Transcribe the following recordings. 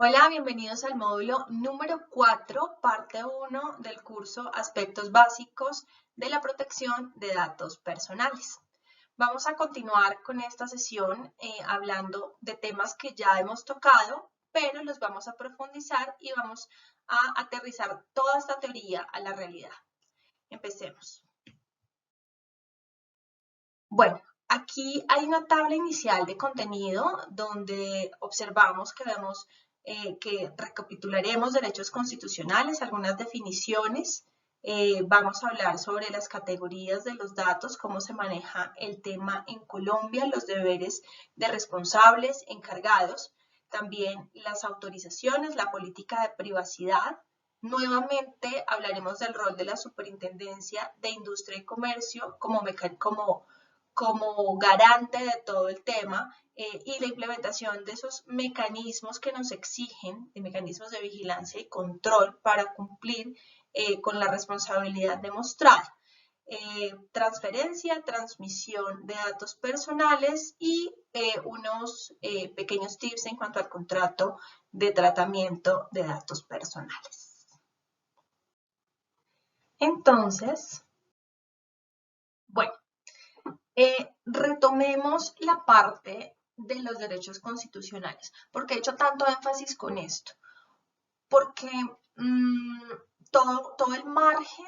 Hola, bienvenidos al módulo número 4, parte 1 del curso Aspectos Básicos de la Protección de Datos Personales. Vamos a continuar con esta sesión hablando de temas que ya hemos tocado, pero los vamos a profundizar y vamos a aterrizar toda esta teoría a la realidad. Empecemos. Bueno, aquí hay una tabla inicial de contenido donde observamos que recapitularemos derechos constitucionales, algunas definiciones, vamos a hablar sobre las categorías de los datos, cómo se maneja el tema en Colombia, los deberes de responsables, encargados, también las autorizaciones, la política de privacidad. Nuevamente hablaremos del rol de la Superintendencia de Industria y Comercio como garante de todo el tema y la implementación de esos mecanismos que nos exigen, de mecanismos de vigilancia y control para cumplir con la responsabilidad demostrada. Transferencia, transmisión de datos personales y unos pequeños tips en cuanto al contrato de tratamiento de datos personales. Entonces, bueno, retomemos la parte de los derechos constitucionales. ¿Por qué he hecho tanto énfasis con esto? Porque todo el margen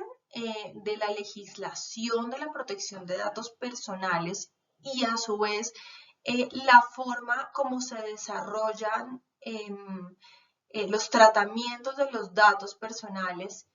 de la legislación de la protección de datos personales y a su vez la forma como se desarrollan los tratamientos de los datos personales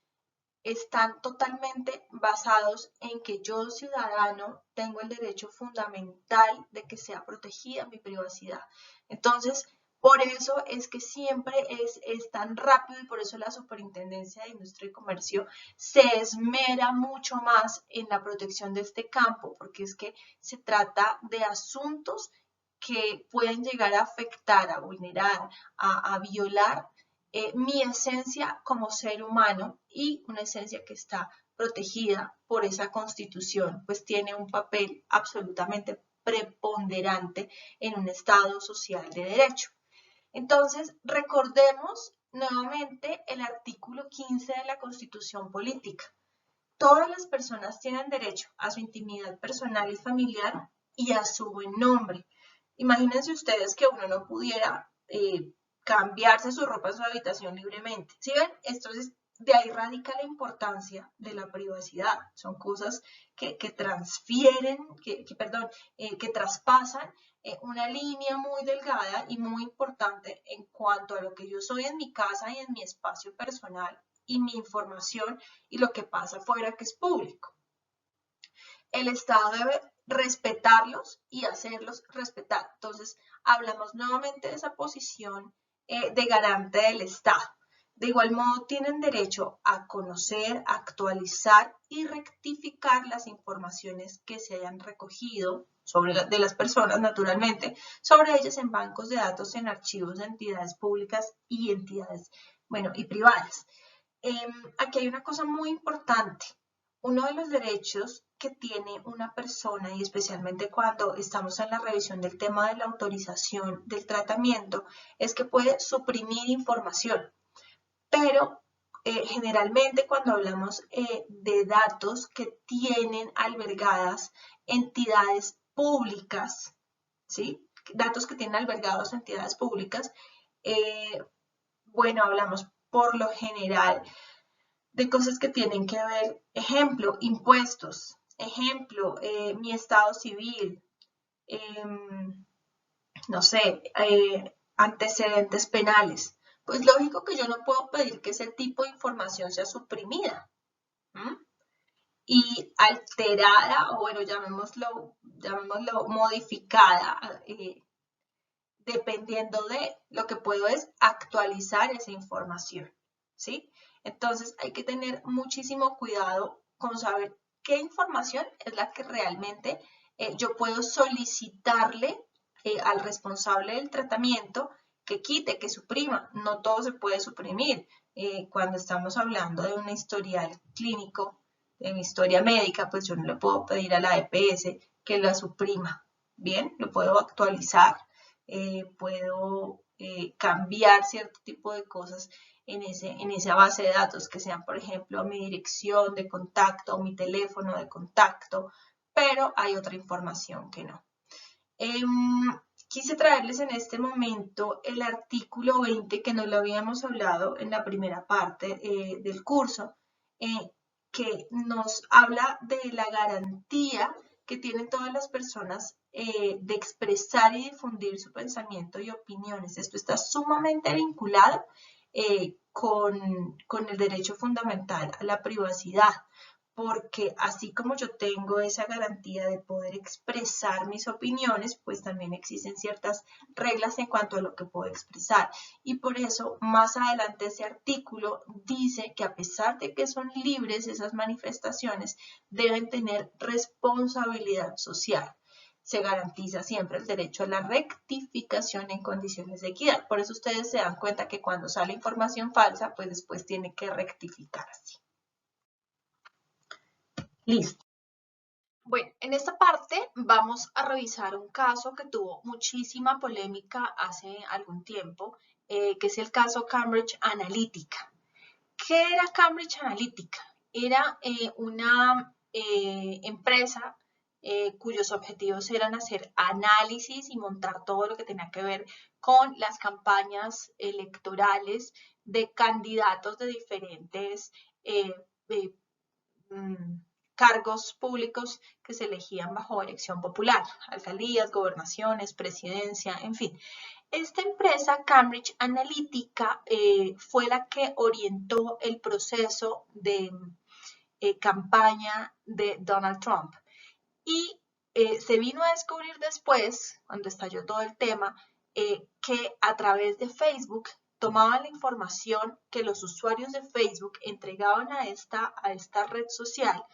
están totalmente basados en que yo, ciudadano, tengo el derecho fundamental de que sea protegida mi privacidad. Entonces, por eso es que siempre es tan rápido y por eso la Superintendencia de Industria y Comercio se esmera mucho más en la protección de este campo, porque es que se trata de asuntos que pueden llegar a afectar, a vulnerar, a violar mi esencia como ser humano y una esencia que está protegida por esa constitución, pues tiene un papel absolutamente preponderante en un Estado social de derecho. Entonces, recordemos nuevamente el artículo 15 de la Constitución Política. Todas las personas tienen derecho a su intimidad personal y familiar y a su buen nombre. Imagínense ustedes que uno no pudiera cambiarse su ropa en su habitación libremente. ¿Sí ven? Entonces, de ahí radica la importancia de la privacidad. Son cosas que transfieren, que traspasan una línea muy delgada y muy importante en cuanto a lo que yo soy en mi casa y en mi espacio personal y mi información y lo que pasa afuera que es público. El Estado debe respetarlos y hacerlos respetar. Entonces, hablamos nuevamente de esa posición de garante del Estado. De igual modo, tienen derecho a conocer, actualizar y rectificar las informaciones que se hayan recogido de las personas, naturalmente, sobre ellas en bancos de datos, en archivos de entidades públicas y entidades, y privadas. Aquí hay una cosa muy importante. Uno de los derechos que tiene una persona, y especialmente cuando estamos en la revisión del tema de la autorización del tratamiento, es que puede suprimir información. Pero generalmente cuando hablamos de datos que tienen albergadas entidades públicas, ¿sí? Datos que tienen albergados entidades públicas, hablamos por lo general de cosas que tienen que ver, ejemplo, impuestos, ejemplo, mi estado civil, no sé, antecedentes penales. Pues lógico que yo no puedo pedir que ese tipo de información sea suprimida y alterada, o llamémoslo modificada, dependiendo de lo que puedo es actualizar esa información, ¿sí? Entonces hay que tener muchísimo cuidado con saber qué información es la que realmente yo puedo solicitarle al responsable del tratamiento que quite, que suprima. No todo se puede suprimir. Cuando estamos hablando de un historial clínico, de mi historia médica, pues yo no le puedo pedir a la EPS que la suprima. Bien, lo puedo actualizar. puedo cambiar cierto tipo de cosas en esa base de datos, que sean, por ejemplo, mi dirección de contacto o mi teléfono de contacto, pero hay otra información que no. Quise traerles en este momento el artículo 20, que no lo habíamos hablado en la primera parte del curso, que nos habla de la garantía que tienen todas las personas de expresar y difundir su pensamiento y opiniones. Esto está sumamente vinculado con el derecho fundamental a la privacidad, porque así como yo tengo esa garantía de poder expresar mis opiniones, pues también existen ciertas reglas en cuanto a lo que puedo expresar. Y por eso, más adelante ese artículo dice que a pesar de que son libres esas manifestaciones, deben tener responsabilidad social. Se garantiza siempre el derecho a la rectificación en condiciones de equidad. Por eso ustedes se dan cuenta que cuando sale información falsa, pues después tiene que rectificar así. Listo. Bueno, en esta parte vamos a revisar un caso que tuvo muchísima polémica hace algún tiempo, que es el caso Cambridge Analytica. ¿Qué era Cambridge Analytica? Era una empresa cuyos objetivos eran hacer análisis y montar todo lo que tenía que ver con las campañas electorales de candidatos de diferentes cargos públicos que se elegían bajo elección popular, alcaldías, gobernaciones, presidencia, en fin. Esta empresa, Cambridge Analytica, fue la que orientó el proceso de campaña de Donald Trump. Y se vino a descubrir después, cuando estalló todo el tema, que a través de Facebook tomaban la información que los usuarios de Facebook entregaban a esta red social,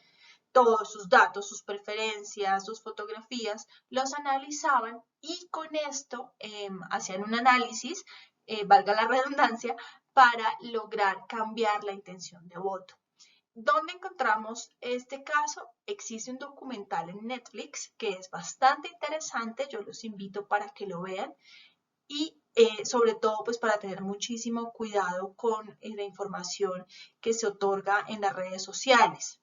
todos sus datos, sus preferencias, sus fotografías, los analizaban y con esto hacían un análisis, valga la redundancia, para lograr cambiar la intención de voto. ¿Dónde encontramos este caso? Existe un documental en Netflix que es bastante interesante, yo los invito para que lo vean y sobre todo pues para tener muchísimo cuidado con la información que se otorga en las redes sociales.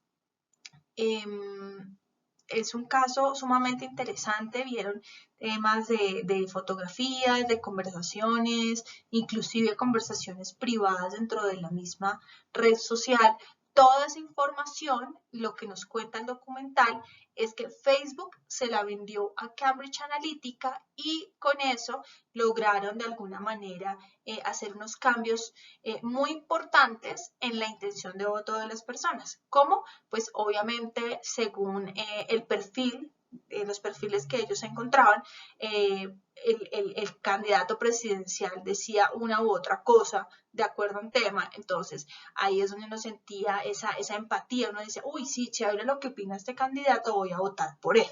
Es un caso sumamente interesante, vieron temas de fotografías, de conversaciones, inclusive conversaciones privadas dentro de la misma red social. Toda esa información, lo que nos cuenta el documental, es que Facebook se la vendió a Cambridge Analytica y con eso lograron de alguna manera hacer unos cambios muy importantes en la intención de voto de las personas. ¿Cómo? Pues obviamente según el perfil, los perfiles que ellos encontraban, el candidato presidencial decía una u otra cosa de acuerdo a un tema, entonces ahí es donde uno sentía esa empatía, uno decía, uy, sí, chévere lo que opina este candidato, voy a votar por él.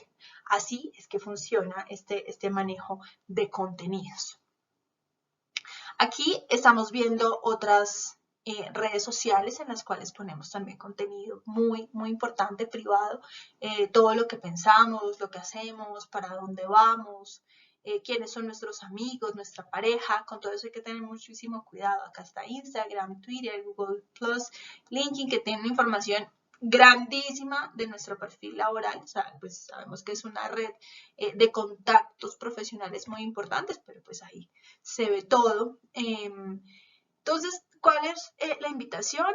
Así es que funciona este manejo de contenidos. Aquí estamos viendo otras redes sociales en las cuales ponemos también contenido muy importante, privado, todo lo que pensamos, lo que hacemos, para dónde vamos, quiénes son nuestros amigos, nuestra pareja, con todo eso hay que tener muchísimo cuidado. Acá está Instagram, Twitter, Google+, LinkedIn, que tienen información grandísima de nuestro perfil laboral, o sea, pues sabemos que es una red de contactos profesionales muy importantes, pero pues ahí se ve todo. Entonces, ¿cuál es la invitación?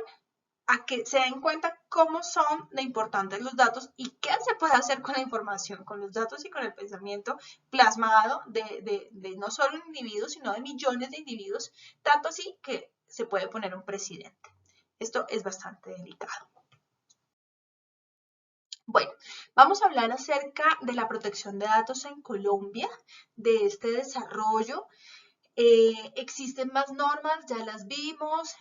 A que se den cuenta cómo son de importantes los datos y qué se puede hacer con la información, con los datos y con el pensamiento plasmado de no solo un individuo, sino de millones de individuos, tanto así que se puede poner un presidente. Esto es bastante delicado. Bueno, vamos a hablar acerca de la protección de datos en Colombia, de este desarrollo. Existen más normas, ya las vimos,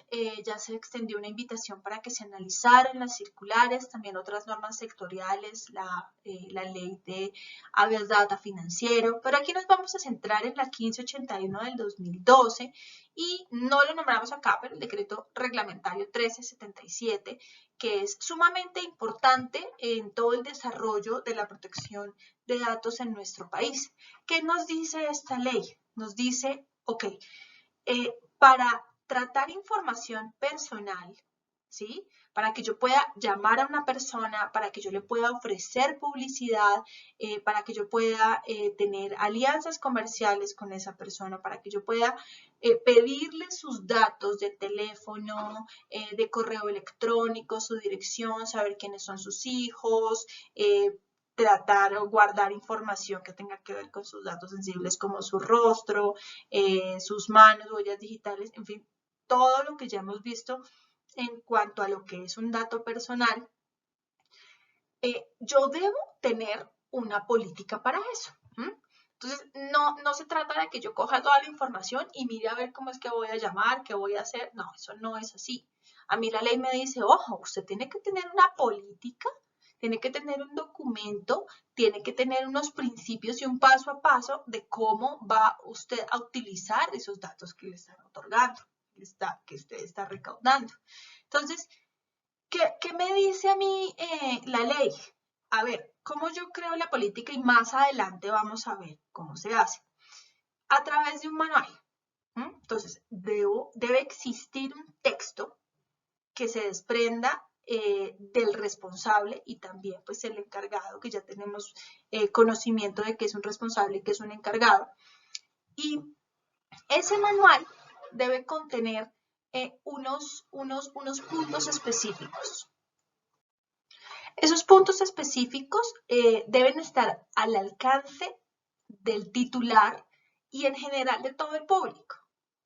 ya se extendió una invitación para que se analizaran las circulares, también otras normas sectoriales, la ley de habeas data financiero, pero aquí nos vamos a centrar en la 1581 del 2012 y no lo nombramos acá, pero el decreto reglamentario 1377, que es sumamente importante en todo el desarrollo de la protección de datos en nuestro país. ¿Qué nos dice esta ley? nos dice, ok, para tratar información personal, ¿sí? Para que yo pueda llamar a una persona, para que yo le pueda ofrecer publicidad, para que yo pueda tener alianzas comerciales con esa persona, para que yo pueda pedirle sus datos de teléfono, de correo electrónico, su dirección, saber quiénes son sus hijos, tratar o guardar información que tenga que ver con sus datos sensibles como su rostro, sus manos, huellas digitales, en fin, todo lo que ya hemos visto en cuanto a lo que es un dato personal, yo debo tener una política para eso. Entonces, no se trata de que yo coja toda la información y mire a ver cómo es que voy a llamar, qué voy a hacer. No, eso no es así. A mí la ley me dice, ojo, usted tiene que tener una política, tiene que tener un documento, tiene que tener unos principios y un paso a paso de cómo va usted a utilizar esos datos que le están otorgando, que usted está recaudando. Entonces, ¿qué me dice a mí la ley? A ver, ¿cómo yo creo la política? Y más adelante vamos a ver cómo se hace. A través de un manual. Entonces, debe existir un texto que se desprenda del responsable y también pues el encargado, que ya tenemos conocimiento de que es un responsable y que es un encargado. Y ese manual debe contener unos puntos específicos. Esos puntos específicos deben estar al alcance del titular y en general de todo el público.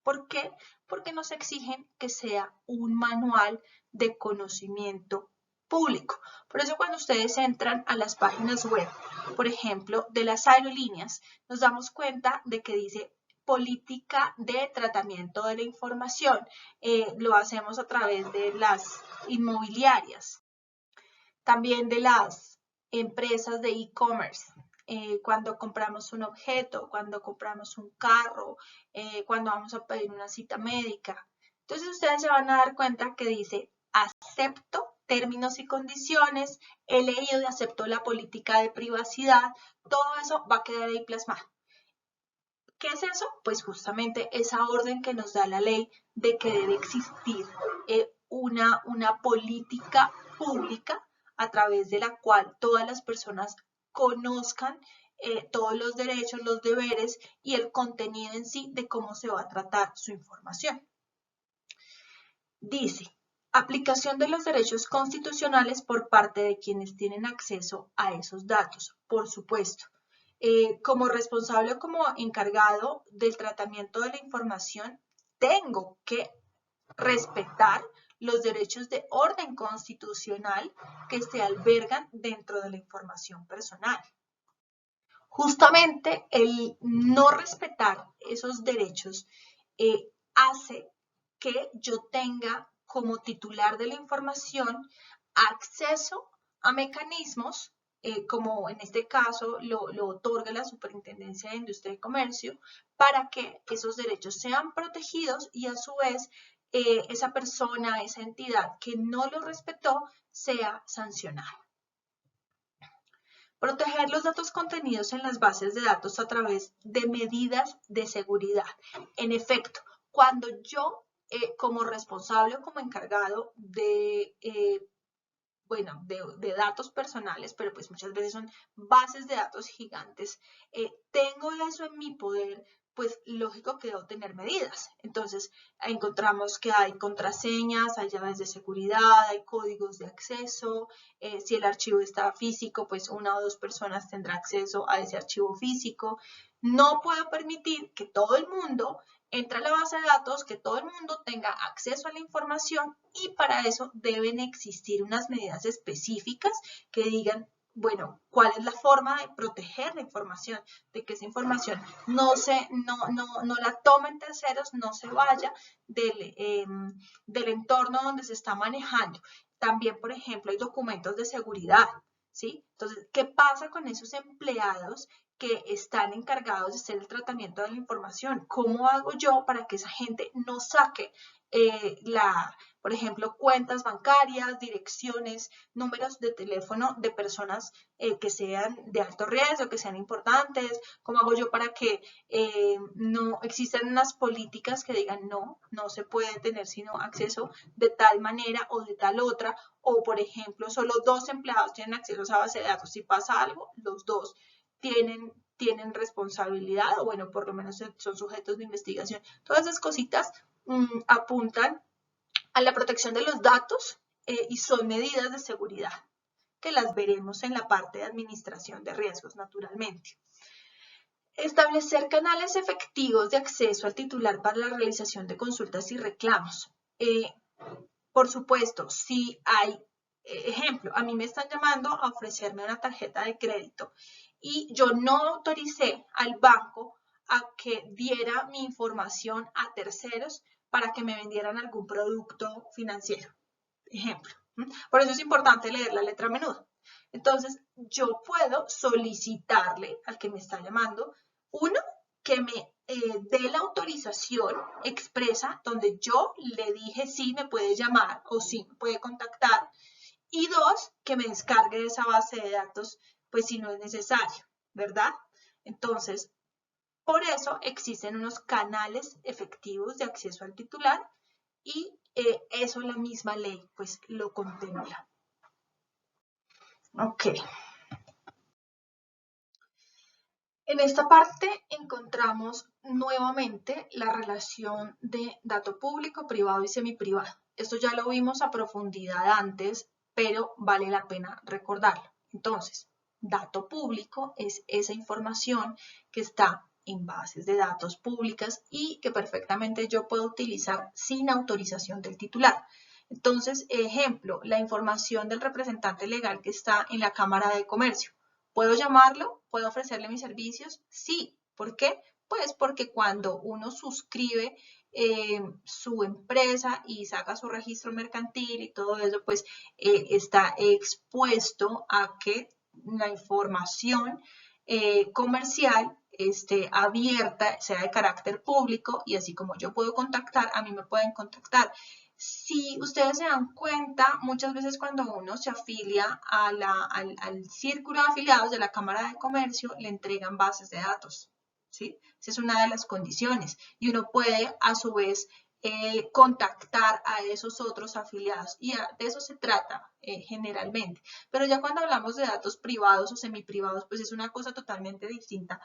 ¿Por qué? Porque nos exigen que sea un manual de conocimiento público. Por eso cuando ustedes entran a las páginas web, por ejemplo, de las aerolíneas, nos damos cuenta de que dice política de tratamiento de la información. Lo hacemos a través de las inmobiliarias, también de las empresas de e-commerce. Cuando compramos un objeto, cuando compramos un carro, cuando vamos a pedir una cita médica. Entonces ustedes se van a dar cuenta que dice acepto términos y condiciones, he leído y acepto la política de privacidad, todo eso va a quedar ahí plasmado. ¿Qué es eso? Pues justamente esa orden que nos da la ley de que debe existir una política pública a través de la cual todas las personas conozcan todos los derechos, los deberes y el contenido en sí de cómo se va a tratar su información. Dice, aplicación de los derechos constitucionales por parte de quienes tienen acceso a esos datos, por supuesto. Como responsable o como encargado del tratamiento de la información, tengo que respetar los derechos de orden constitucional que se albergan dentro de la información personal. Justamente el no respetar esos derechos hace que yo tenga como titular de la información acceso a mecanismos como en este caso lo otorga la Superintendencia de Industria y Comercio, para que esos derechos sean protegidos y a su vez esa persona, esa entidad que no lo respetó, sea sancionada. Proteger los datos contenidos en las bases de datos a través de medidas de seguridad. En efecto, cuando yo como responsable o como encargado de datos personales, pero pues muchas veces son bases de datos gigantes, tengo eso en mi poder, pues lógico que debo tener medidas. Entonces, encontramos que hay contraseñas, hay llaves de seguridad, hay códigos de acceso. Si el archivo está físico, pues una o dos personas tendrán acceso a ese archivo físico. No puedo permitir que todo el mundo entre a la base de datos, que todo el mundo tenga acceso a la información y para eso deben existir unas medidas específicas que digan, bueno, cuál es la forma de proteger la información, de que esa información no la tomen terceros, no se vaya del entorno donde se está manejando. También, por ejemplo, hay documentos de seguridad, ¿sí? Entonces, ¿qué pasa con esos empleados que están encargados de hacer el tratamiento de la información. ¿Cómo hago yo para que esa gente no saque por ejemplo, cuentas bancarias, direcciones, números de teléfono de personas que sean de alto riesgo, que sean importantes? ¿Cómo hago yo para que no existan unas políticas que digan no se puede tener sino acceso de tal manera o de tal otra? O, por ejemplo, solo 2 empleados tienen acceso a esa base de datos. Si pasa algo, los 2 tienen responsabilidad, o bueno, por lo menos son sujetos de investigación. Todas esas cositas apuntan a la protección de los datos y son medidas de seguridad que las veremos en la parte de administración de riesgos, naturalmente. Establecer canales efectivos de acceso al titular para la realización de consultas y reclamos. Por supuesto, si hay, ejemplo, a mí me están llamando a ofrecerme una tarjeta de crédito y yo no autoricé al banco a que diera mi información a terceros para que me vendieran algún producto financiero, ejemplo. Por eso es importante leer la letra menuda. Entonces, yo puedo solicitarle al que me está llamando, uno, que me dé la autorización expresa donde yo le dije sí me puede llamar o sí me puede contactar, y 2, que me descargue de esa base de datos, pues si no es necesario, ¿verdad? Entonces, por eso existen unos canales efectivos de acceso al titular y eso la misma ley pues lo contempla. Ok. En esta parte encontramos nuevamente la relación de dato público, privado y semiprivado. Esto ya lo vimos a profundidad antes, pero vale la pena recordarlo. Entonces, dato público es esa información que está en bases de datos públicas y que perfectamente yo puedo utilizar sin autorización del titular. Entonces, ejemplo, la información del representante legal que está en la Cámara de Comercio. ¿Puedo llamarlo? ¿Puedo ofrecerle mis servicios? Sí. ¿Por qué? Pues porque cuando uno suscribe su empresa y saca su registro mercantil y todo eso, pues está expuesto a que la información comercial esté abierta, sea de carácter público, y así como yo puedo contactar, a mí me pueden contactar. Si ustedes se dan cuenta, muchas veces cuando uno se afilia al círculo de afiliados de la Cámara de Comercio, le entregan bases de datos, ¿sí? Esa es una de las condiciones. Y uno puede, a su vez, contactar a esos otros afiliados. Y de eso se trata generalmente. Pero ya cuando hablamos de datos privados o semiprivados, pues es una cosa totalmente distinta,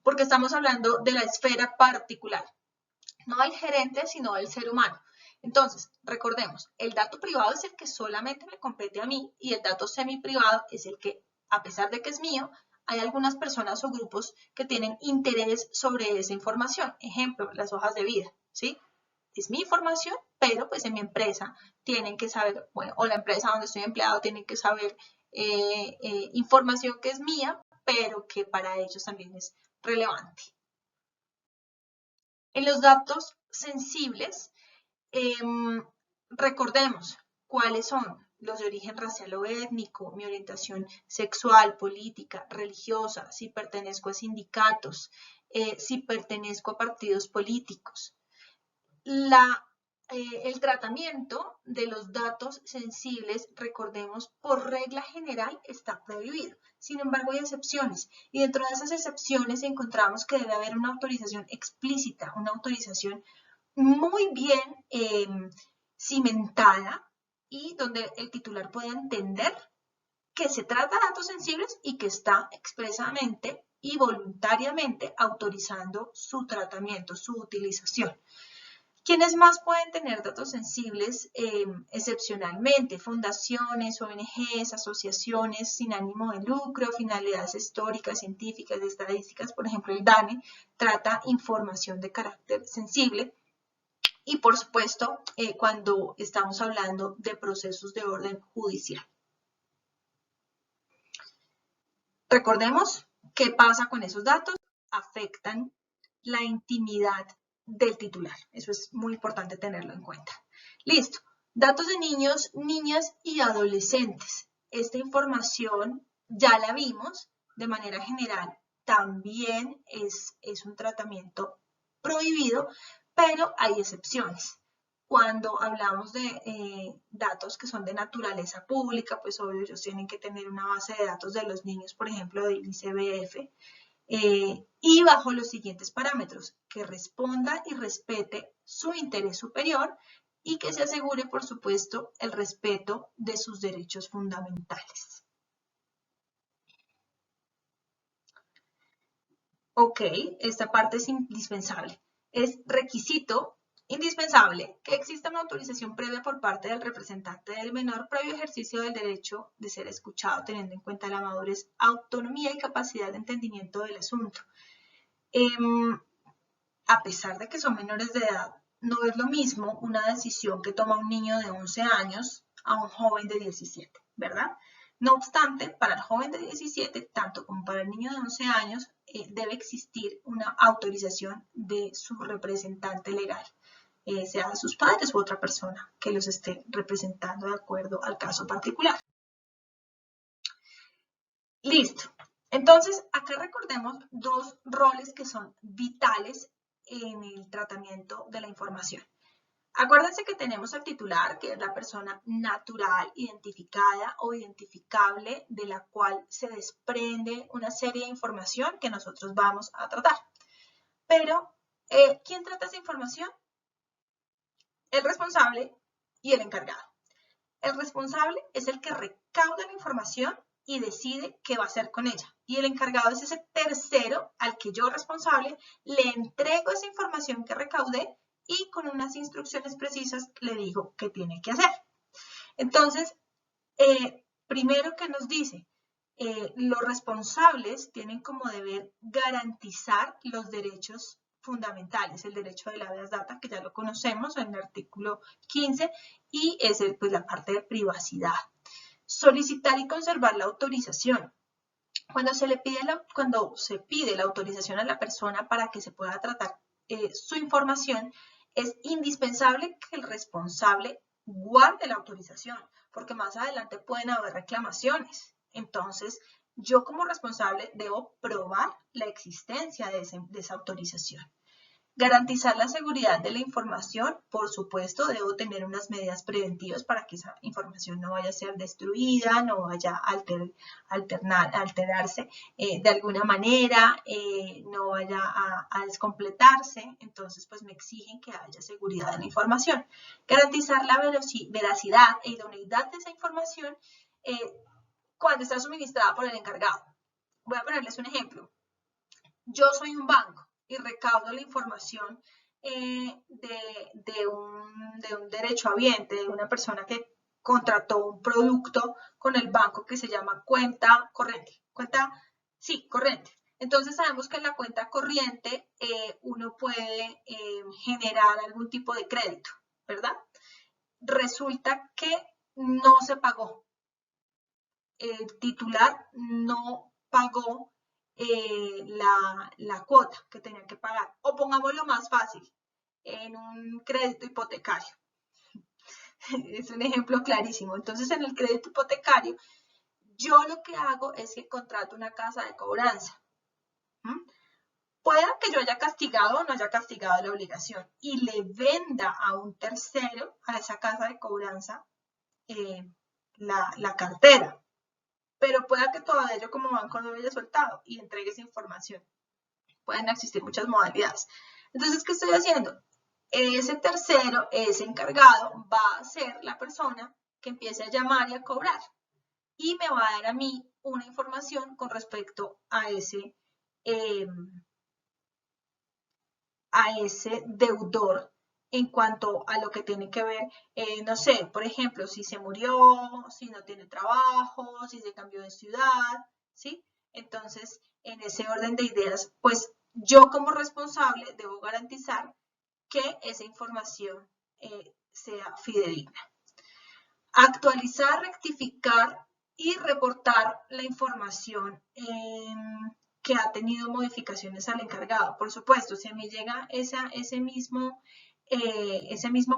porque estamos hablando de la esfera particular. No del gerente, sino del ser humano. Entonces, recordemos, el dato privado es el que solamente me compete a mí y el dato semiprivado es el que, a pesar de que es mío, hay algunas personas o grupos que tienen interés sobre esa información. Ejemplo, las hojas de vida, ¿sí? Es mi información, pero pues en mi empresa tienen que saber, bueno, o la empresa donde estoy empleado tienen que saber información que es mía, pero que para ellos también es relevante. En los datos sensibles, recordemos cuáles son los de origen racial o étnico, mi orientación sexual, política, religiosa, si pertenezco a sindicatos, si pertenezco a partidos políticos. El tratamiento de los datos sensibles, recordemos, por regla general está prohibido. Sin embargo, hay excepciones y dentro de esas excepciones encontramos que debe haber una autorización explícita, una autorización muy bien cimentada y donde el titular pueda entender que se trata de datos sensibles y que está expresamente y voluntariamente autorizando su tratamiento, su utilización. ¿Quiénes más pueden tener datos sensibles excepcionalmente? Fundaciones, ONGs, asociaciones sin ánimo de lucro, finalidades históricas, científicas, estadísticas. Por ejemplo, el DANE trata información de carácter sensible. Y por supuesto, cuando estamos hablando de procesos de orden judicial. Recordemos qué pasa con esos datos. Afectan la intimidad del titular. Eso es muy importante tenerlo en cuenta. Listo. Datos de niños, niñas y adolescentes. Esta información ya la vimos de manera general. también es un tratamiento prohibido, pero hay excepciones. Cuando hablamos de datos que son de naturaleza pública, pues obvio ellos tienen que tener una base de datos de los niños, por ejemplo, del ICBF, y bajo los siguientes parámetros: que responda y respete su interés superior y que se asegure, por supuesto, el respeto de sus derechos fundamentales. Ok, esta parte es indispensable. Es requisito indispensable que exista una autorización previa por parte del representante del menor previo ejercicio del derecho de ser escuchado, teniendo en cuenta la madurez, autonomía y capacidad de entendimiento del asunto. A pesar de que son menores de edad, no es lo mismo una decisión que toma un niño de 11 años a un joven de 17, ¿verdad? No obstante, para el joven de 17, tanto como para el niño de 11 años, debe existir una autorización de su representante legal, sea de sus padres u otra persona que los esté representando de acuerdo al caso particular. Listo. Entonces, acá recordemos dos roles que son vitales en el tratamiento de la información. Acuérdense que tenemos al titular, que es la persona natural, identificada o identificable, de la cual se desprende una serie de información que nosotros vamos a tratar. Pero, ¿quién trata esa información? El responsable y el encargado. El responsable es el que recauda la información y decide qué va a hacer con ella. Y el encargado es ese tercero al que yo, responsable, le entrego esa información que recaudé y con unas instrucciones precisas le digo qué tiene que hacer. Entonces, primero que nos dice, los responsables tienen como deber garantizar los derechos fundamentales, el derecho del habeas data, que ya lo conocemos en el artículo 15, y es pues, la parte de privacidad. Solicitar y conservar la autorización. Cuando se pide la autorización a la persona para que se pueda tratar su información, es indispensable que el responsable guarde la autorización, porque más adelante pueden haber reclamaciones. Entonces, yo como responsable debo probar la existencia de esa autorización. Garantizar la seguridad de la información, por supuesto, debo tener unas medidas preventivas para que esa información no vaya a ser destruida, no vaya a alterarse de alguna manera, no vaya a descompletarse. Entonces, pues me exigen que haya seguridad en la información. Garantizar la veracidad e idoneidad de esa información cuando está suministrada por el encargado. Voy a ponerles un ejemplo. Yo soy un banco y recaudo la información de un derechohabiente, de una persona que contrató un producto con el banco que se llama cuenta corriente. Corriente. Entonces sabemos que en la cuenta corriente uno puede generar algún tipo de crédito, ¿verdad? Resulta que no se pagó. El titular no pagó la cuota que tenía que pagar. O pongámoslo más fácil, en un crédito hipotecario. Es un ejemplo clarísimo. Entonces, en el crédito hipotecario, yo lo que hago es que contrato una casa de cobranza. Pueda que yo haya castigado o no haya castigado la obligación y le venda a un tercero, a esa casa de cobranza, la cartera. Pero pueda que todavía yo como banco no haya soltado y entregue esa información. Pueden existir muchas modalidades. Entonces, ¿qué estoy haciendo? Ese tercero, ese encargado, va a ser la persona que empiece a llamar y a cobrar. Y me va a dar a mí una información con respecto a ese deudor en cuanto a lo que tiene que ver, no sé, por ejemplo, si se murió, si no tiene trabajo, si se cambió de ciudad, ¿sí? Entonces, en ese orden de ideas, pues yo como responsable debo garantizar que esa información sea fidedigna. Actualizar, rectificar y reportar la información que ha tenido modificaciones al encargado. Por supuesto, si a mí llega ese mismo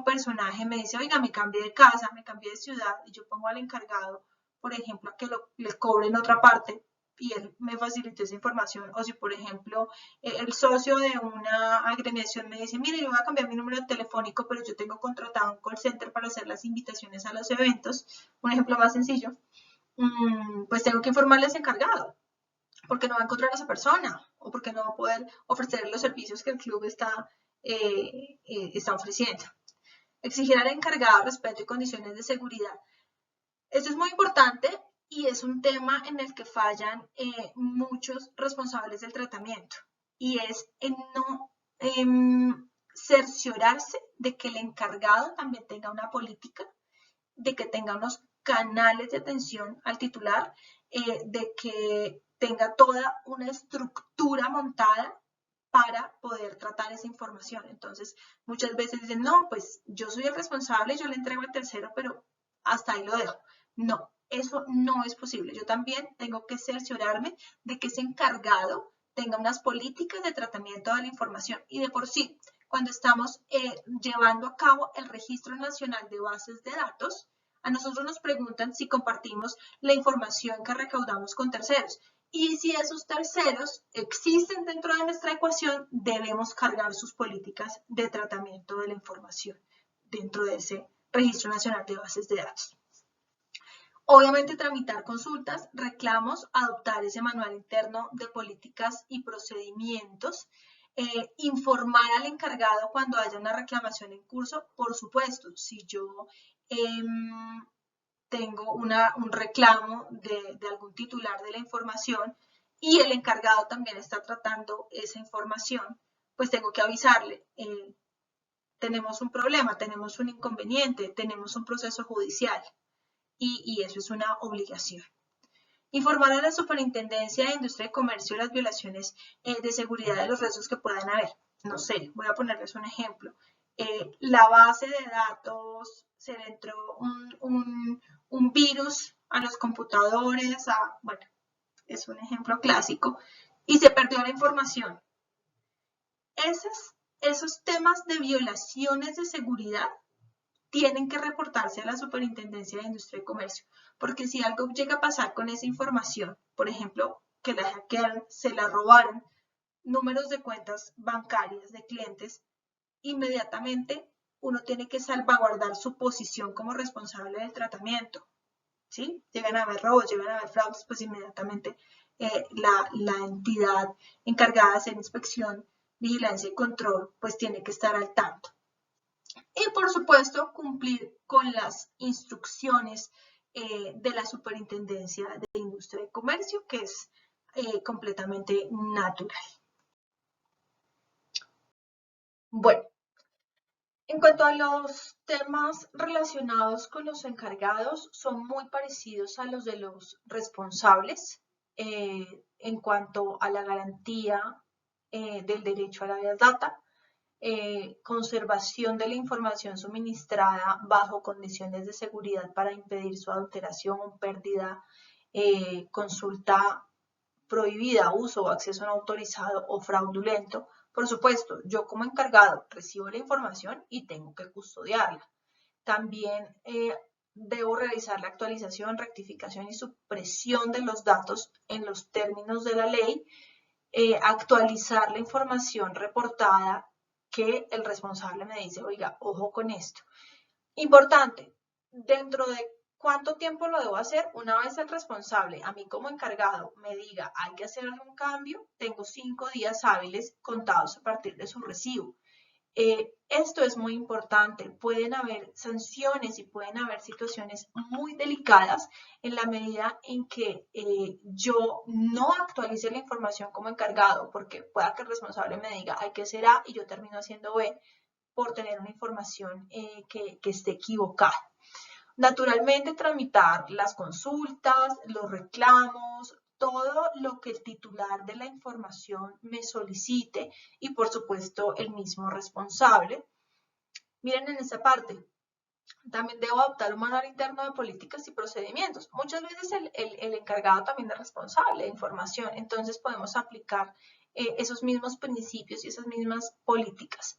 personaje, me dice, oiga, me cambié de casa, me cambié de ciudad, y yo pongo al encargado, por ejemplo, que le cobre en otra parte, y él me facilitó esa información. O si, por ejemplo, el socio de una agremiación me dice, mire, yo voy a cambiar mi número telefónico, pero yo tengo contratado un call center para hacer las invitaciones a los eventos, un ejemplo más sencillo, pues tengo que informarle a ese encargado, porque no va a encontrar a esa persona o porque no va a poder ofrecer los servicios que el club está ofreciendo. Exigir al encargado respeto y condiciones de seguridad. Esto es muy importante y es un tema en el que fallan muchos responsables del tratamiento, y es en no cerciorarse de que el encargado también tenga una política, de que tenga unos canales de atención al titular, de que tenga toda una estructura montada para poder tratar esa información. Entonces, muchas veces dicen, no, pues yo soy el responsable, yo le entrego al tercero, pero hasta ahí lo dejo. No, eso no es posible. Yo también tengo que cerciorarme de que ese encargado tenga unas políticas de tratamiento de la información. Y de por sí, cuando estamos llevando a cabo el Registro Nacional de Bases de Datos, a nosotros nos preguntan si compartimos la información que recaudamos con terceros. Y si esos terceros existen dentro de nuestra ecuación, debemos cargar sus políticas de tratamiento de la información dentro de ese Registro Nacional de Bases de Datos. Obviamente, tramitar consultas, reclamos, adoptar ese manual interno de políticas y procedimientos, informar al encargado cuando haya una reclamación en curso. Por supuesto, si yo tengo un reclamo de algún titular de la información y el encargado también está tratando esa información, pues tengo que avisarle. Tenemos un problema, tenemos un inconveniente, tenemos un proceso judicial. Y eso es una obligación. Informar a la Superintendencia de Industria y Comercio de las violaciones de seguridad de los riesgos que puedan haber. No sé, voy a ponerles un ejemplo. La base de datos, se le entró un virus a los computadores, bueno, es un ejemplo clásico, y se perdió la información. Esos temas de violaciones de seguridad tienen que reportarse a la Superintendencia de Industria y Comercio, porque si algo llega a pasar con esa información, por ejemplo, que la hackearon, se la robaron, números de cuentas bancarias de clientes, inmediatamente uno tiene que salvaguardar su posición como responsable del tratamiento, ¿sí? Llegan a haber robos, llegan a haber fraudes, pues inmediatamente la entidad encargada de hacer inspección, vigilancia y control, pues tiene que estar al tanto. Y por supuesto, cumplir con las instrucciones de la Superintendencia de Industria y Comercio, que es completamente natural. Bueno, en cuanto a los temas relacionados con los encargados, son muy parecidos a los de los responsables en cuanto a la garantía del derecho a la data, conservación de la información suministrada bajo condiciones de seguridad para impedir su adulteración, pérdida, consulta prohibida, uso o acceso no autorizado o fraudulento. Por supuesto, yo como encargado recibo la información y tengo que custodiarla. También debo realizar la actualización, rectificación y supresión de los datos en los términos de la ley, actualizar la información reportada que el responsable me dice, oiga, ojo con esto. Importante, dentro de cuánto tiempo lo debo hacer. Una vez el responsable, a mí como encargado, me diga, hay que hacer algún cambio, tengo 5 días hábiles contados a partir de su recibo. Esto es muy importante. Pueden haber sanciones y pueden haber situaciones muy delicadas en la medida en que yo no actualice la información como encargado, porque pueda que el responsable me diga hay que hacer A y yo termino haciendo B por tener una información que esté equivocada. Naturalmente, tramitar las consultas, los reclamos, todo lo que el titular de la información me solicite y, por supuesto, el mismo responsable. Miren en esta parte, también debo adoptar un manual interno de políticas y procedimientos. Muchas veces el encargado también es responsable de información, entonces podemos aplicar esos mismos principios y esas mismas políticas.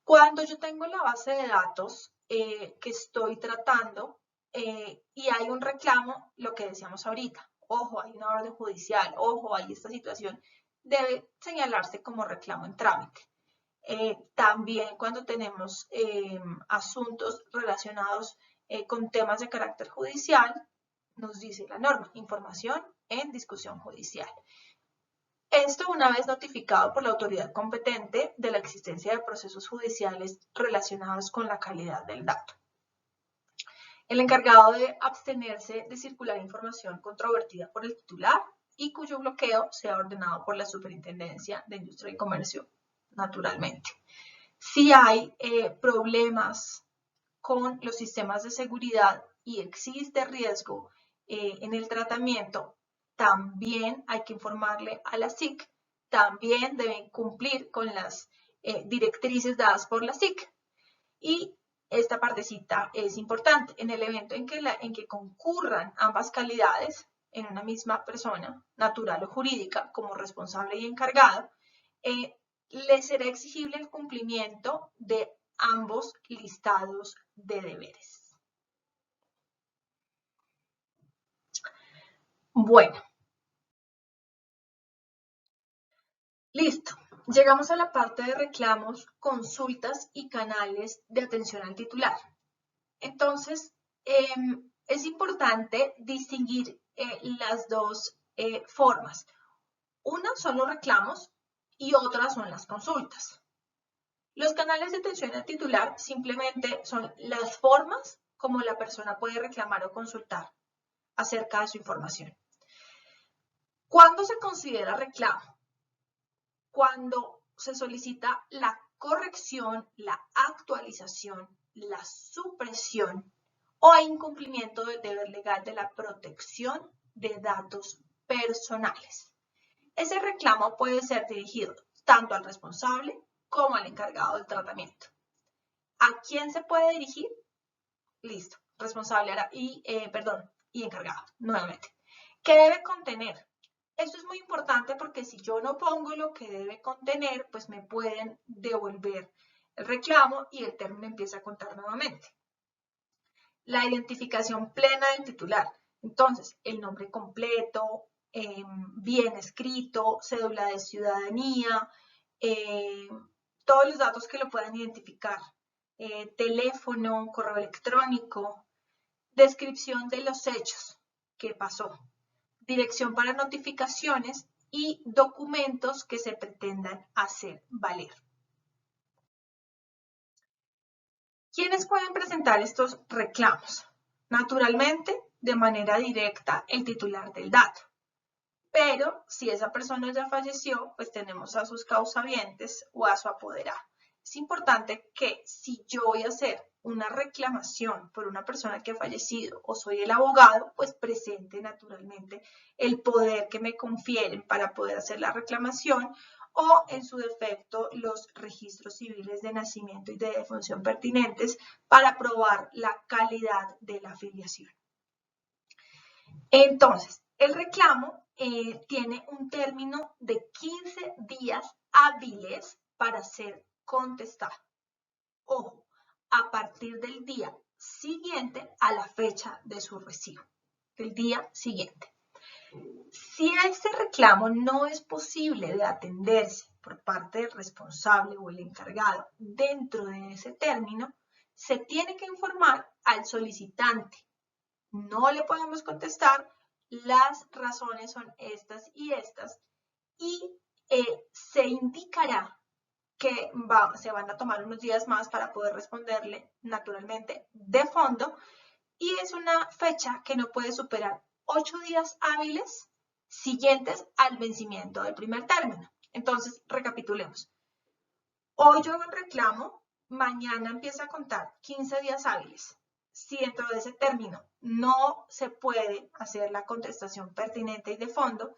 Cuando yo tengo la base de datos que estoy tratando y hay un reclamo, lo que decíamos ahorita, ojo, hay una orden judicial, ojo, hay esta situación, debe señalarse como reclamo en trámite. También cuando tenemos asuntos relacionados con temas de carácter judicial, nos dice la norma, información en discusión judicial. Esto una vez notificado por la autoridad competente de la existencia de procesos judiciales relacionados con la calidad del dato. El encargado debe abstenerse de circular información controvertida por el titular y cuyo bloqueo sea ordenado por la Superintendencia de Industria y Comercio, naturalmente. Si hay problemas con los sistemas de seguridad y existe riesgo en el tratamiento, también hay que informarle a la SIC. También deben cumplir con las directrices dadas por la SIC. Y esta partecita es importante. En el evento en que concurran ambas calidades en una misma persona, natural o jurídica, como responsable y encargado, le será exigible el cumplimiento de ambos listados de deberes. Bueno. Listo. Llegamos a la parte de reclamos, consultas y canales de atención al titular. Entonces, es importante distinguir las dos formas. Una son los reclamos y otra son las consultas. Los canales de atención al titular simplemente son las formas como la persona puede reclamar o consultar acerca de su información. ¿Cuándo se considera reclamo? Cuando se solicita la corrección, la actualización, la supresión o incumplimiento del deber legal de la protección de datos personales. Ese reclamo puede ser dirigido tanto al responsable como al encargado del tratamiento. ¿A quién se puede dirigir? Listo, responsable y encargado, nuevamente. ¿Qué debe contener? Esto es muy importante porque si yo no pongo lo que debe contener, pues me pueden devolver el reclamo y el término empieza a contar nuevamente. La identificación plena del titular. Entonces, el nombre completo, bien escrito, cédula de ciudadanía, todos los datos que lo puedan identificar, teléfono, correo electrónico, descripción de los hechos que pasó, dirección para notificaciones y documentos que se pretendan hacer valer. ¿Quiénes pueden presentar estos reclamos? Naturalmente, de manera directa, el titular del dato. Pero si esa persona ya falleció, pues tenemos a sus causavientes o a su apoderado. Es importante que si yo voy a hacer una reclamación por una persona que ha fallecido o soy el abogado, pues presente naturalmente el poder que me confieren para poder hacer la reclamación o en su defecto los registros civiles de nacimiento y de defunción pertinentes para probar la calidad de la afiliación. Entonces, el reclamo tiene un término de 15 días hábiles para ser contestado. Ojo, a partir del día siguiente a la fecha de su recibo, del día siguiente. Si este reclamo no es posible de atenderse por parte del responsable o el encargado dentro de ese término, se tiene que informar al solicitante. No le podemos contestar, las razones son estas y se indicará que se van a tomar unos días más para poder responderle naturalmente de fondo y es una fecha que no puede superar 8 días hábiles siguientes al vencimiento del primer término. Entonces, recapitulemos. Hoy yo hago el reclamo, mañana empieza a contar 15 días hábiles. Si dentro de ese término no se puede hacer la contestación pertinente y de fondo,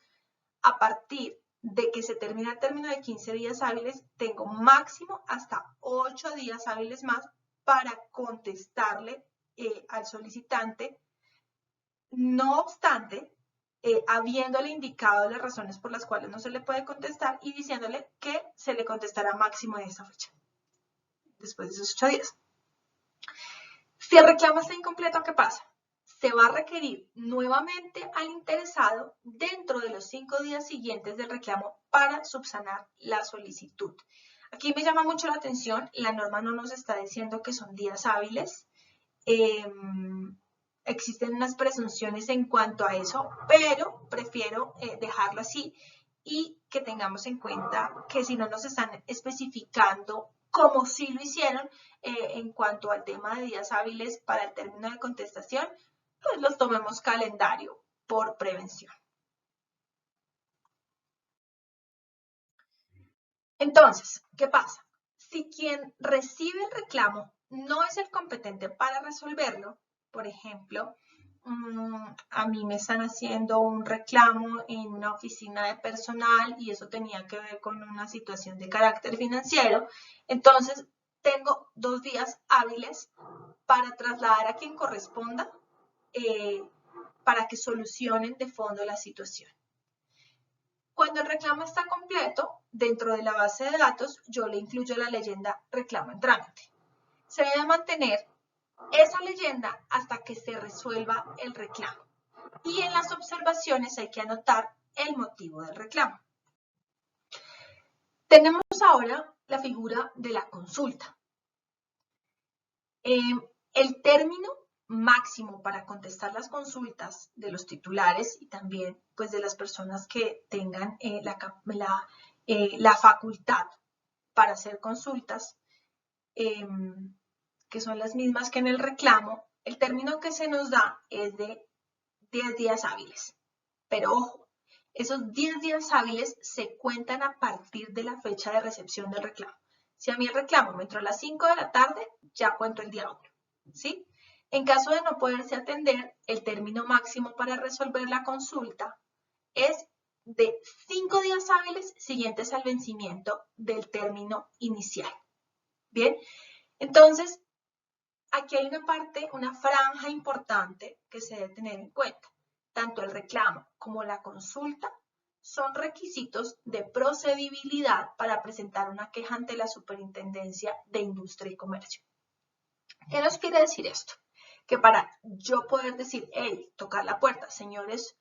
a partir de que se termina el término de 15 días hábiles, tengo máximo hasta 8 días hábiles más para contestarle al solicitante. No obstante, habiéndole indicado las razones por las cuales no se le puede contestar y diciéndole que se le contestará máximo de esa fecha, después de esos 8 días. Si el reclamo está incompleto, ¿qué pasa? se va a requerir nuevamente al interesado dentro de los 5 días siguientes del reclamo para subsanar la solicitud. Aquí me llama mucho la atención, la norma no nos está diciendo que son días hábiles. Existen unas presunciones en cuanto a eso, pero prefiero dejarlo así y que tengamos en cuenta que si no nos están especificando como sí lo hicieron en cuanto al tema de días hábiles para el término de contestación, pues los tomemos calendario por prevención. Entonces, ¿qué pasa? Si quien recibe el reclamo no es el competente para resolverlo, por ejemplo, a mí me están haciendo un reclamo en una oficina de personal y eso tenía que ver con una situación de carácter financiero, entonces tengo 2 días hábiles para trasladar a quien corresponda para que solucionen de fondo la situación. Cuando el reclamo está completo, dentro de la base de datos, yo le incluyo la leyenda reclamo en trámite. Se debe mantener esa leyenda hasta que se resuelva el reclamo. Y en las observaciones hay que anotar el motivo del reclamo. Tenemos ahora la figura de la consulta. El término máximo para contestar las consultas de los titulares y también pues de las personas que tengan la facultad para hacer consultas, que son las mismas que en el reclamo, el término que se nos da es de 10 días hábiles. Pero ojo, esos 10 días hábiles se cuentan a partir de la fecha de recepción del reclamo. Si a mí el reclamo me entró a las 5 de la tarde, ya cuento el día 1, ¿sí? En caso de no poderse atender, el término máximo para resolver la consulta es de 5 días hábiles siguientes al vencimiento del término inicial. Bien, entonces, aquí hay una franja importante que se debe tener en cuenta. Tanto el reclamo como la consulta son requisitos de procedibilidad para presentar una queja ante la Superintendencia de Industria y Comercio. ¿Qué nos quiere decir esto? Que para yo poder decir, hey, tocar la puerta, señores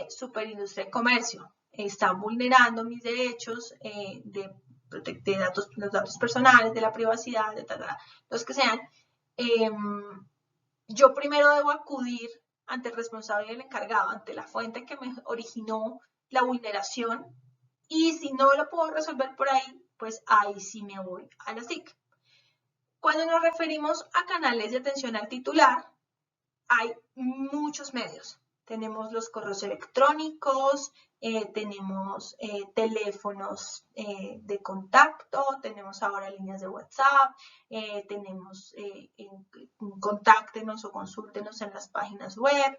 Superindustria y Comercio, están vulnerando mis derechos de datos, los datos personales, de la privacidad, de los que sean, yo primero debo acudir ante el responsable y el encargado, ante la fuente que me originó la vulneración, y si no lo puedo resolver por ahí, pues ahí sí me voy a la SIC. Cuando nos referimos a canales de atención al titular, hay muchos medios. Tenemos los correos electrónicos, tenemos teléfonos de contacto, tenemos ahora líneas de WhatsApp, tenemos contáctenos o consúltenos en las páginas web.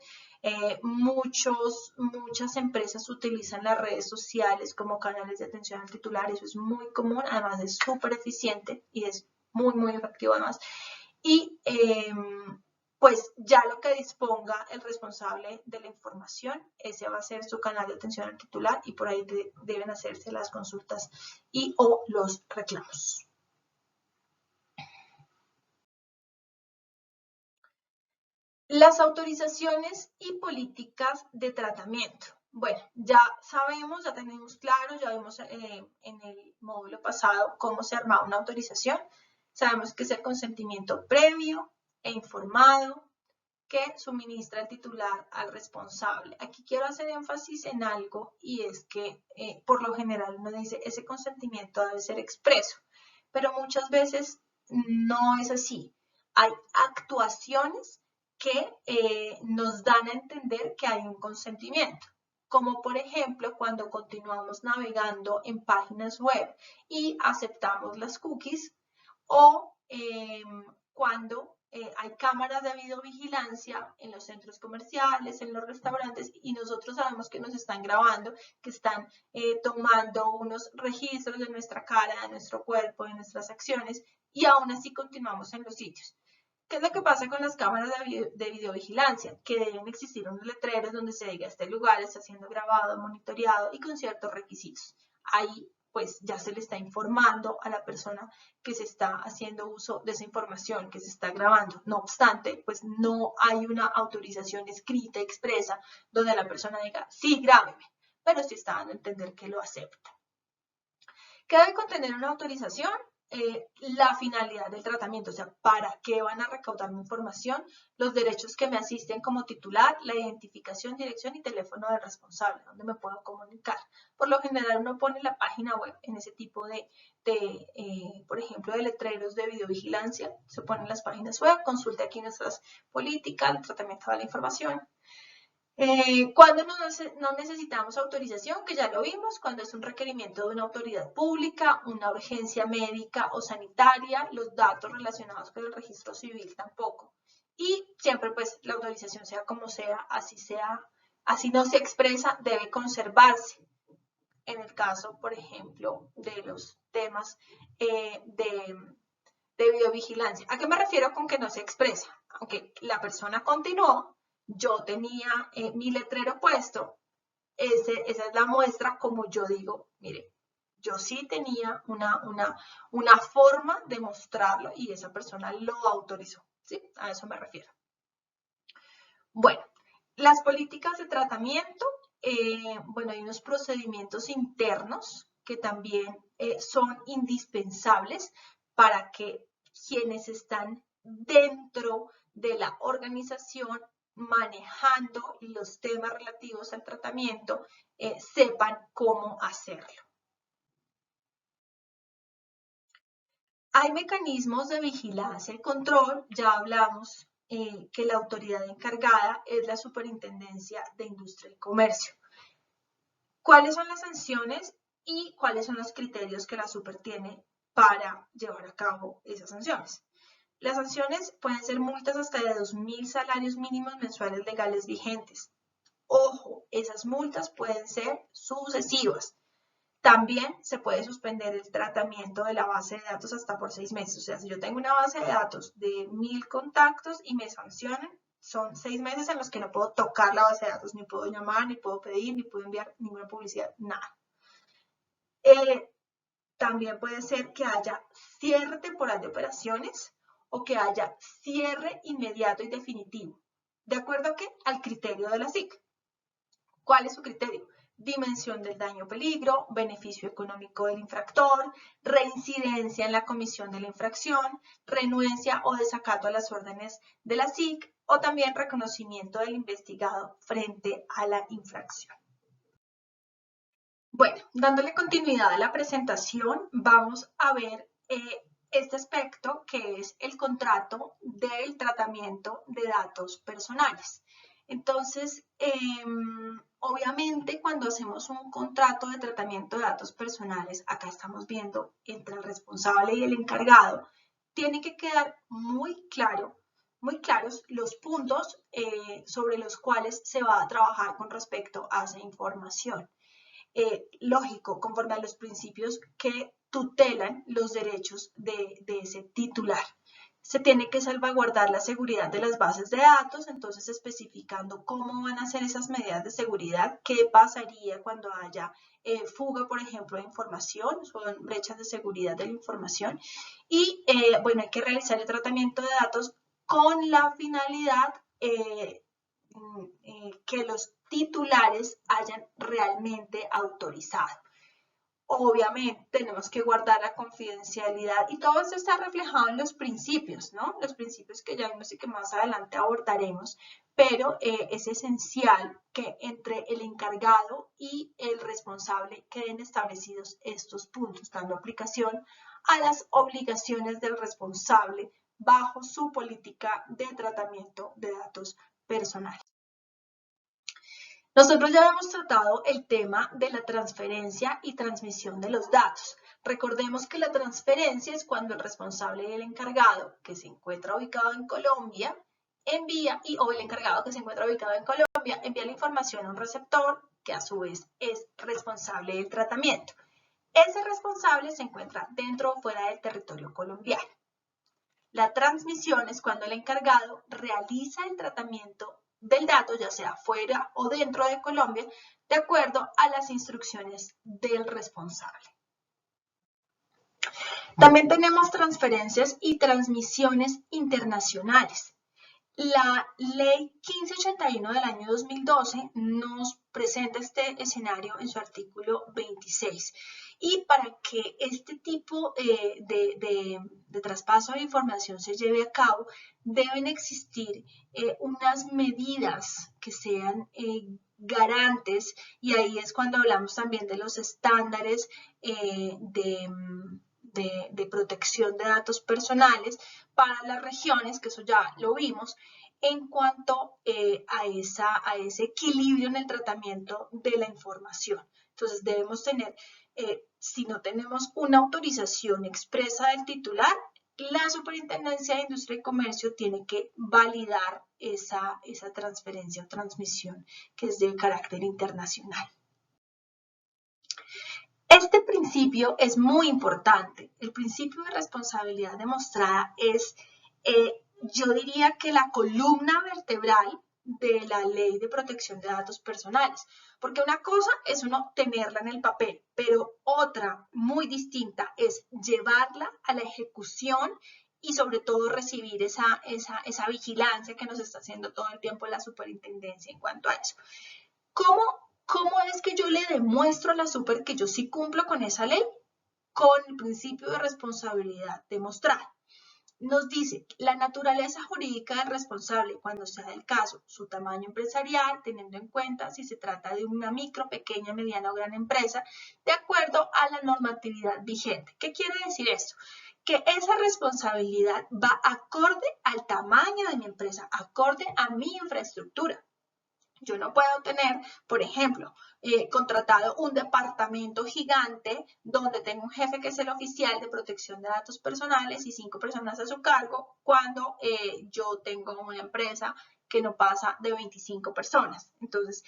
Muchas empresas utilizan las redes sociales como canales de atención al titular, eso es muy común, además es súper eficiente y es muy, muy efectivo además. Y pues ya lo que disponga el responsable de la información, ese va a ser su canal de atención al titular y por ahí deben hacerse las consultas y o los reclamos. Las autorizaciones y políticas de tratamiento. Bueno, ya sabemos, ya tenemos claro, ya vimos en el módulo pasado cómo se armaba una autorización. Sabemos que es el consentimiento previo e informado que suministra el titular al responsable. Aquí quiero hacer énfasis en algo y es que por lo general uno dice ese consentimiento debe ser expreso, pero muchas veces no es así. Hay actuaciones que nos dan a entender que hay un consentimiento, como por ejemplo cuando continuamos navegando en páginas web y aceptamos las cookies o cuando hay cámaras de videovigilancia en los centros comerciales, en los restaurantes y nosotros sabemos que nos están grabando, que están tomando unos registros de nuestra cara, de nuestro cuerpo, de nuestras acciones y aún así continuamos en los sitios. ¿Qué es lo que pasa con las cámaras de videovigilancia? Que deben existir unos letreros donde se diga este lugar está siendo grabado, monitoreado y con ciertos requisitos. Ahí pues ya se le está informando a la persona que se está haciendo uso de esa información, que se está grabando. No obstante, pues no hay una autorización escrita, expresa, donde la persona diga, sí, grábeme, pero sí está dando a entender que lo acepta. ¿Qué debe contener una autorización? La finalidad del tratamiento, o sea, para qué van a recaudar mi información, los derechos que me asisten como titular, la identificación, dirección y teléfono del responsable, donde me puedo comunicar. Por lo general uno pone la página web en ese tipo por ejemplo, de letreros de videovigilancia, se ponen las páginas web, consulte aquí nuestras políticas, el tratamiento de la información. Cuando no necesitamos autorización, que ya lo vimos, cuando es un requerimiento de una autoridad pública, una urgencia médica o sanitaria, los datos relacionados con el registro civil tampoco. Y siempre pues la autorización sea como sea, así no se expresa, debe conservarse. En el caso, por ejemplo, de los temas de videovigilancia. ¿A qué me refiero con que no se expresa? Aunque la persona continuó, yo tenía mi letrero puesto, esa es la muestra como yo digo, mire, yo sí tenía una forma de mostrarlo y esa persona lo autorizó, ¿sí? A eso me refiero. Bueno, las políticas de tratamiento, bueno, hay unos procedimientos internos que también son indispensables para que quienes están dentro de la organización manejando los temas relativos al tratamiento sepan cómo hacerlo. Hay mecanismos de vigilancia y control, ya hablamos que la autoridad encargada es la Superintendencia de Industria y Comercio. ¿Cuáles son las sanciones y cuáles son los criterios que la Super tiene para llevar a cabo esas sanciones? Las sanciones pueden ser multas hasta de 2.000 salarios mínimos mensuales legales vigentes. Ojo, esas multas pueden ser sucesivas. También se puede suspender el tratamiento de la base de datos hasta por 6 meses. O sea, si yo tengo una base de datos de 1.000 contactos y me sancionan, son 6 meses en los que no puedo tocar la base de datos, ni puedo llamar, ni puedo pedir, ni puedo enviar ninguna publicidad, nada. También puede ser que haya cierre temporal de operaciones o que haya cierre inmediato y definitivo. ¿De acuerdo a qué? Al criterio de la SIC. ¿Cuál es su criterio? Dimensión del daño o peligro, beneficio económico del infractor, reincidencia en la comisión de la infracción, renuencia o desacato a las órdenes de la SIC o también reconocimiento del investigado frente a la infracción. Bueno, dándole continuidad a la presentación, vamos a ver este aspecto que es el contrato del tratamiento de datos personales. Entonces, obviamente cuando hacemos un contrato de tratamiento de datos personales, acá estamos viendo entre el responsable y el encargado, tiene que quedar muy claros los puntos sobre los cuales se va a trabajar con respecto a esa información. Lógico, conforme a los principios que tutelan los derechos de ese titular. Se tiene que salvaguardar la seguridad de las bases de datos, entonces especificando cómo van a ser esas medidas de seguridad, qué pasaría cuando haya fuga, por ejemplo, de información, son brechas de seguridad de la información. Y bueno, hay que realizar el tratamiento de datos con la finalidad que los titulares hayan realmente autorizado. Obviamente tenemos que guardar la confidencialidad y todo esto está reflejado en los principios, ¿no? Los principios que ya vimos y que más adelante abordaremos, pero es esencial que entre el encargado y el responsable queden establecidos estos puntos, dando aplicación a las obligaciones del responsable bajo su política de tratamiento de datos personales. Nosotros ya hemos tratado el tema de la transferencia y transmisión de los datos. Recordemos que la transferencia es cuando el responsable y el encargado que se encuentra ubicado en Colombia o el encargado que se encuentra ubicado en Colombia envía la información a un receptor que a su vez es responsable del tratamiento. Ese responsable se encuentra dentro o fuera del territorio colombiano. La transmisión es cuando el encargado realiza el tratamiento del dato, ya sea fuera o dentro de Colombia, de acuerdo a las instrucciones del responsable. También tenemos transferencias y transmisiones internacionales. La ley 1581 del año 2012 nos presenta este escenario en su artículo 26. Y para que este tipo de traspaso de información se lleve a cabo, deben existir unas medidas que sean garantes, y ahí es cuando hablamos también de los estándares de protección de datos personales para las regiones, que eso ya lo vimos, en cuanto a ese equilibrio en el tratamiento de la información. Entonces debemos tener, si no tenemos una autorización expresa del titular, la Superintendencia de Industria y Comercio tiene que validar esa transferencia o transmisión que es de carácter internacional. Este principio es muy importante. El principio de responsabilidad demostrada es, yo diría que la columna vertebral de la Ley de Protección de Datos Personales, porque una cosa es uno tenerla en el papel, pero otra muy distinta es llevarla a la ejecución y sobre todo recibir esa vigilancia que nos está haciendo todo el tiempo la superintendencia en cuanto a eso. ¿Cómo es que yo le demuestro a la super que yo sí cumplo con esa ley? Con el principio de responsabilidad demostrada. Nos dice la naturaleza jurídica del responsable cuando sea el caso, su tamaño empresarial, teniendo en cuenta si se trata de una micro, pequeña, mediana o gran empresa, de acuerdo a la normatividad vigente. ¿Qué quiere decir esto? Que esa responsabilidad va acorde al tamaño de mi empresa, acorde a mi infraestructura. Yo no puedo tener, por ejemplo, contratado un departamento gigante donde tengo un jefe que es el oficial de protección de datos personales y 5 personas a su cargo, cuando yo tengo una empresa que no pasa de 25 personas. Entonces,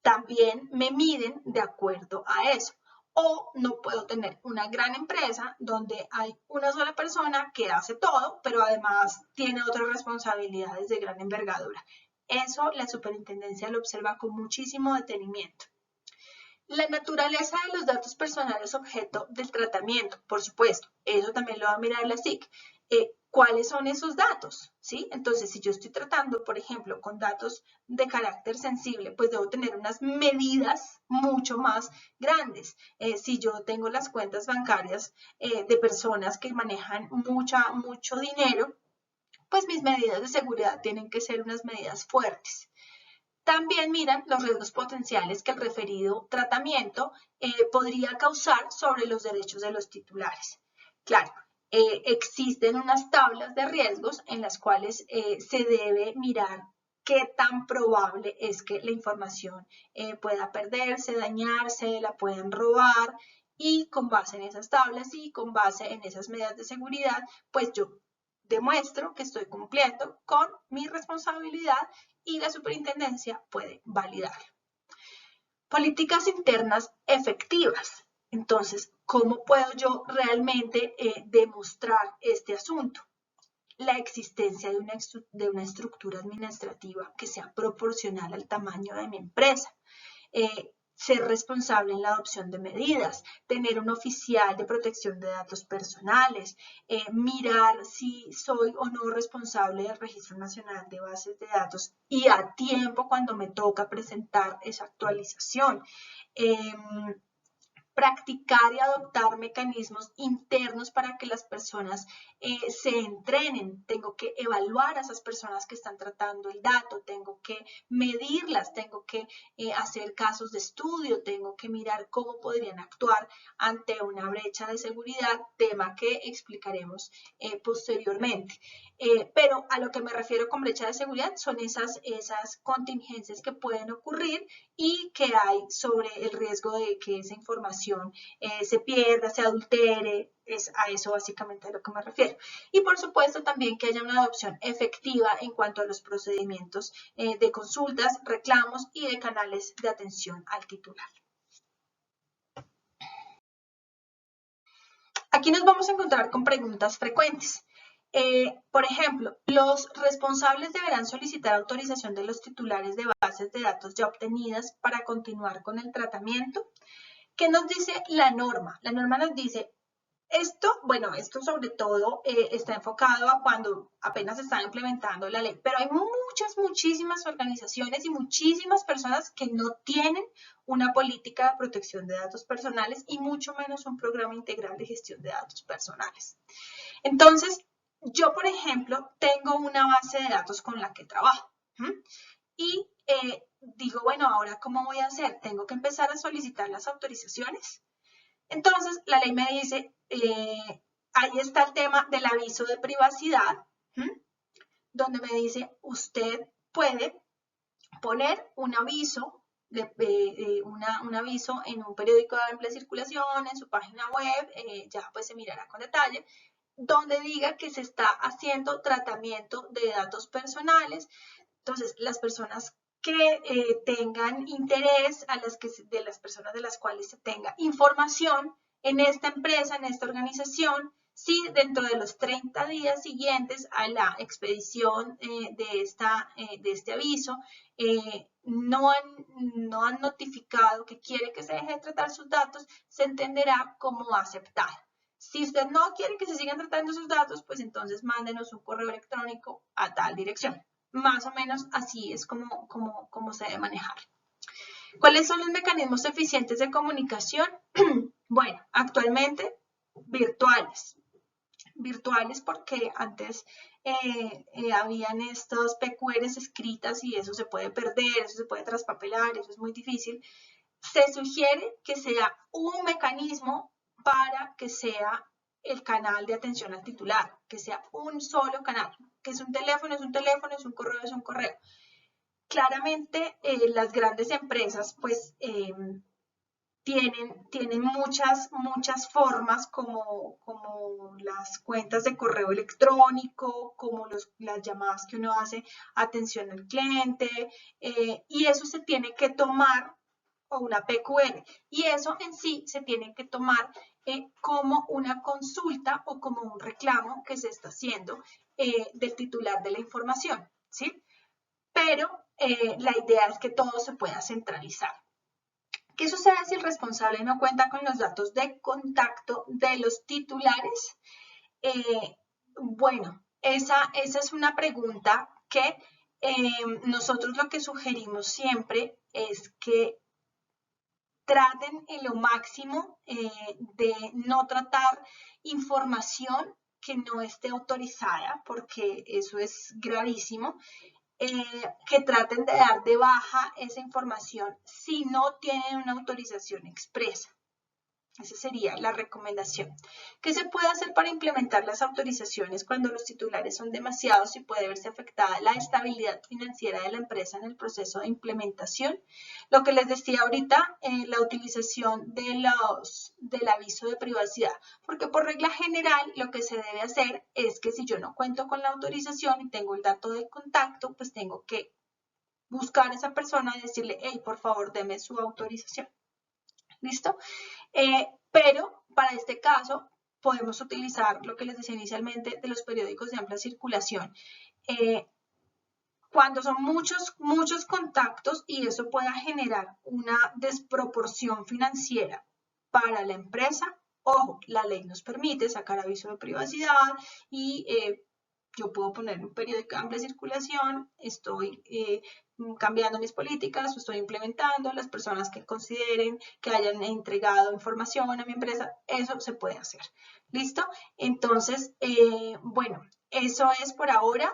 también me miden de acuerdo a eso. O no puedo tener una gran empresa donde hay una sola persona que hace todo, pero además tiene otras responsabilidades de gran envergadura. Eso la superintendencia lo observa con muchísimo detenimiento. La naturaleza de los datos personales objeto del tratamiento, por supuesto, eso también lo va a mirar la SIC. ¿Cuáles son esos datos? ¿Sí? Entonces, si yo estoy tratando, por ejemplo, con datos de carácter sensible, pues debo tener unas medidas mucho más grandes. Si yo tengo las cuentas bancarias de personas que manejan mucho dinero, pues mis medidas de seguridad tienen que ser unas medidas fuertes. También miran los riesgos potenciales que el referido tratamiento podría causar sobre los derechos de los titulares. Claro, existen unas tablas de riesgos en las cuales se debe mirar qué tan probable es que la información pueda perderse, dañarse, la pueden robar, y con base en esas tablas y con base en esas medidas de seguridad, pues yo demuestro que estoy cumpliendo con mi responsabilidad y la superintendencia puede validarlo. Políticas internas efectivas. Entonces, ¿cómo puedo yo realmente demostrar este asunto? La existencia de una estructura administrativa que sea proporcional al tamaño de mi empresa. Ser responsable en la adopción de medidas, tener un oficial de protección de datos personales, mirar si soy o no responsable del Registro Nacional de Bases de Datos y a tiempo cuando me toca presentar esa actualización. Practicar y adoptar mecanismos internos para que las personas se entrenen. Tengo que evaluar a esas personas que están tratando el dato, tengo que medirlas, tengo que hacer casos de estudio, tengo que mirar cómo podrían actuar ante una brecha de seguridad, tema que explicaremos posteriormente. Pero a lo que me refiero con brecha de seguridad son esas contingencias que pueden ocurrir y que hay sobre el riesgo de que esa información se pierda, se adultere, es a eso básicamente a lo que me refiero. Y por supuesto también que haya una adopción efectiva en cuanto a los procedimientos de consultas, reclamos y de canales de atención al titular. Aquí nos vamos a encontrar con preguntas frecuentes. Por ejemplo, los responsables deberán solicitar autorización de los titulares de bases de datos ya obtenidas para continuar con el tratamiento. ¿Qué nos dice la norma? La norma nos dice, Esto sobre todo está enfocado a cuando apenas se está implementando la ley, pero hay muchísimas organizaciones y muchísimas personas que no tienen una política de protección de datos personales y mucho menos un programa integral de gestión de datos personales. Entonces, yo, por ejemplo, tengo una base de datos con la que trabajo y digo, bueno, ahora, ¿cómo voy a hacer? Tengo que empezar a solicitar las autorizaciones. Entonces, la ley me dice, ahí está el tema del aviso de privacidad, donde me dice, usted puede poner un aviso, un aviso en un periódico de amplia circulación, en su página web, ya pues se mirará con detalle, donde diga que se está haciendo tratamiento de datos personales. Entonces, las personas que tengan interés, de las personas de las cuales se tenga información en esta empresa, en esta organización, si dentro de los 30 días siguientes a la expedición de este aviso no han notificado que quiere que se deje de tratar sus datos, se entenderá como aceptado. Si usted no quiere que se sigan tratando sus datos, pues entonces mándenos un correo electrónico a tal dirección. Más o menos así es como se debe manejar. ¿Cuáles son los mecanismos eficientes de comunicación? Bueno, actualmente virtuales. Virtuales porque antes habían estos PQRs escritas y eso se puede perder, eso se puede traspapelar, eso es muy difícil. Se sugiere que sea un mecanismo para que sea el canal de atención al titular, que sea un solo canal, que es un teléfono, es un teléfono, es un correo, es un correo. Claramente las grandes empresas pues tienen muchas formas como las cuentas de correo electrónico, como las llamadas que uno hace atención al cliente, y eso se tiene que tomar, o una PQR, y eso en sí se tiene que tomar como una consulta o como un reclamo que se está haciendo del titular de la información, ¿sí? Pero la idea es que todo se pueda centralizar. ¿Qué sucede si el responsable no cuenta con los datos de contacto de los titulares? Bueno, esa es una pregunta que nosotros lo que sugerimos siempre es que traten en lo máximo de no tratar información que no esté autorizada, porque eso es gravísimo. Que traten de dar de baja esa información si no tienen una autorización expresa. Esa sería la recomendación. ¿Qué se puede hacer para implementar las autorizaciones cuando los titulares son demasiados y puede verse afectada la estabilidad financiera de la empresa en el proceso de implementación? Lo que les decía ahorita, la utilización del aviso de privacidad, porque por regla general lo que se debe hacer es que si yo no cuento con la autorización y tengo el dato de contacto, pues tengo que buscar a esa persona y decirle, hey, por favor, deme su autorización. ¿Listo? Pero para este caso podemos utilizar lo que les decía inicialmente de los periódicos de amplia circulación. Cuando son muchos contactos y eso pueda generar una desproporción financiera para la empresa, ojo, la ley nos permite sacar aviso de privacidad y yo puedo poner un periódico de amplia circulación, estoy cambiando mis políticas, estoy implementando, las personas que consideren que hayan entregado información a mi empresa, eso se puede hacer. ¿Listo? Entonces, bueno, eso es por ahora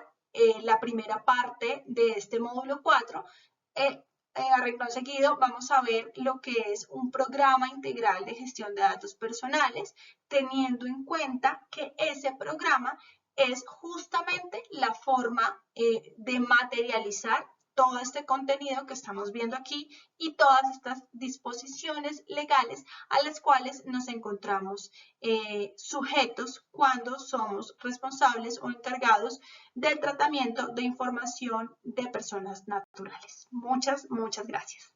la primera parte de este módulo 4. A renglón seguido vamos a ver lo que es un programa integral de gestión de datos personales, teniendo en cuenta que ese programa es justamente la forma de materializar todo este contenido que estamos viendo aquí y todas estas disposiciones legales a las cuales nos encontramos sujetos cuando somos responsables o encargados del tratamiento de información de personas naturales. Muchas gracias.